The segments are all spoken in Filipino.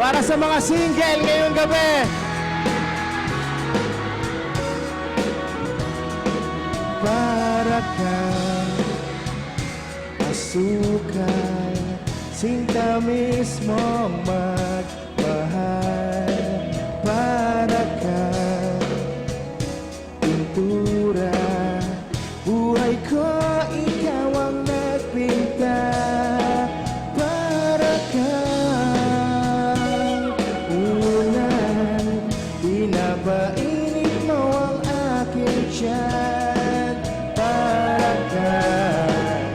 Para sa mga single ngayong gabi. Para kang asukal, sinta mismong magmahal. Para kang pintura, buhay ko ikaw ang nagpinta. Para kang ulan, pinapainit mo ang aking tiyan. Para kang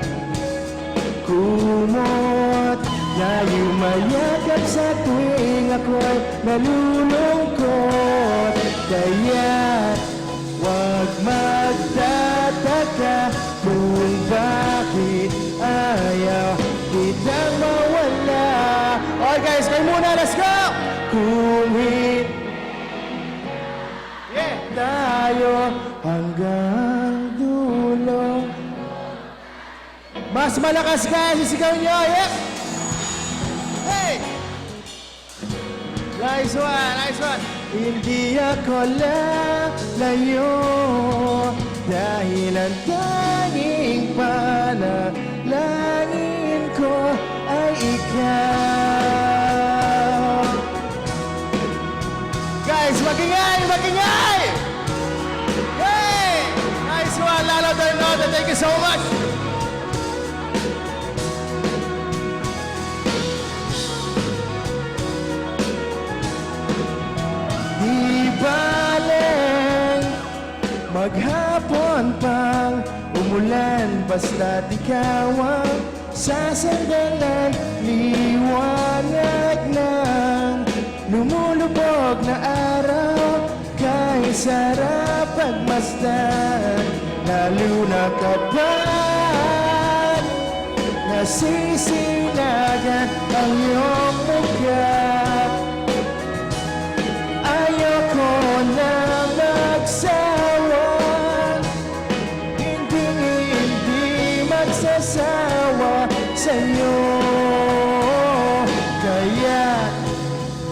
kumot na yumayakap sa tuwing ako'y nalulungkot. Kaya't huwag magtataka kung bakit ayaw kitang mawala. Okay guys, kayo muna, let's go! Kung yeah, tayo hanggang dulo. Mas malakas ka, sisigaw nyo, yeah! Hey! Nice one, nice one! Hindi ako lalayo dahil ang tanging panalangin ko ay ikaw. Guys, magingay, magingay! Hey! Nice one, Lalo Bernardo, thank you so much! Baling maghapon pang umulan, basta't ikaw ang sasandalan. Liwanag ng lumulubog na araw, kahit sarap pagmasdan. Lalo na kapag nasisilagan ang iyong mukha. Ayoko na magsawa, hindi magsasawa sa'yo. Kaya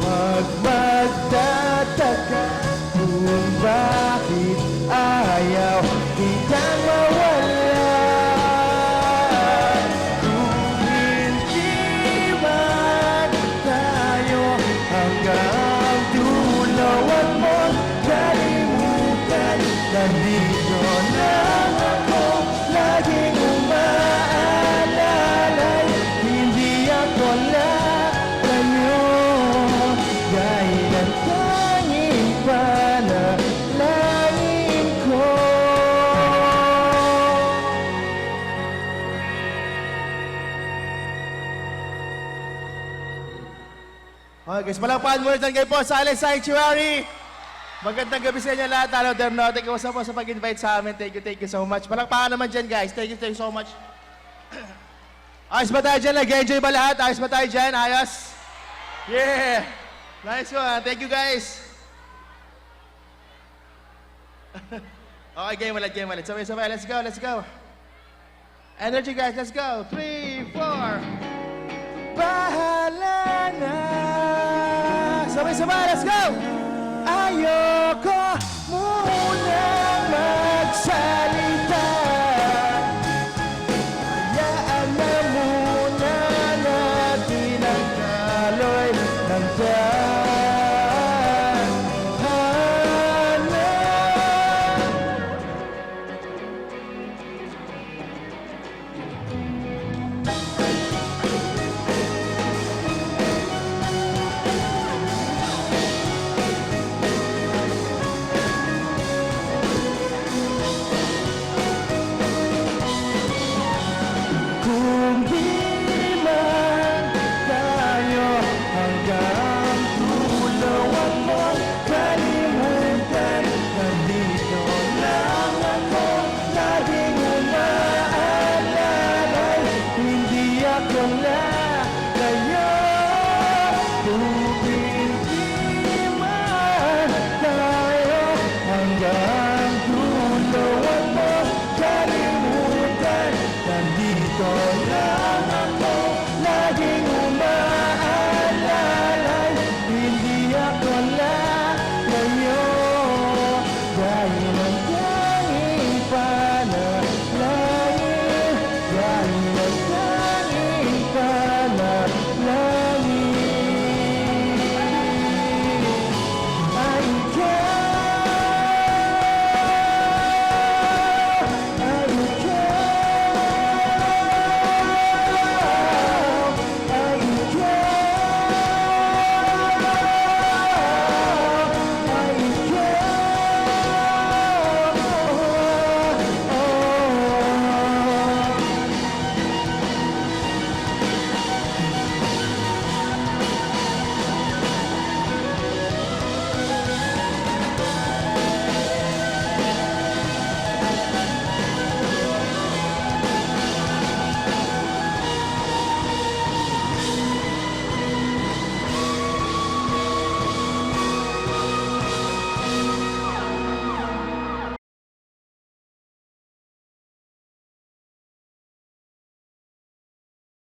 magtataka kung bakit ayaw kitang mawala. Kung hindi man tayo hanggang dulo, mo kalimutan, nandito lang ako, laging umaalalay. Hindi ako lalayo dahil ang tanging panalangin ko. Okay guys, palakpakan muna dyan kayo po sa Alice Sanctuary. Magandang gabi sa inyo lahat. Hello, Dernote. Kamusta po sa pag-invite sa amin. Thank you so much. Palakpakan naman dyan guys. Thank you so much. Ayos ba tayo dyan? Nag-enjoy ba lahat? Ayos ba tayo dyan? Ayos? Yeah! Nice one. Thank you guys. Okay, game ulit. Sabay. Let's go. Energy guys, let's go. 3, 4. Bahala na. Sabay, let's go! Ayoko muna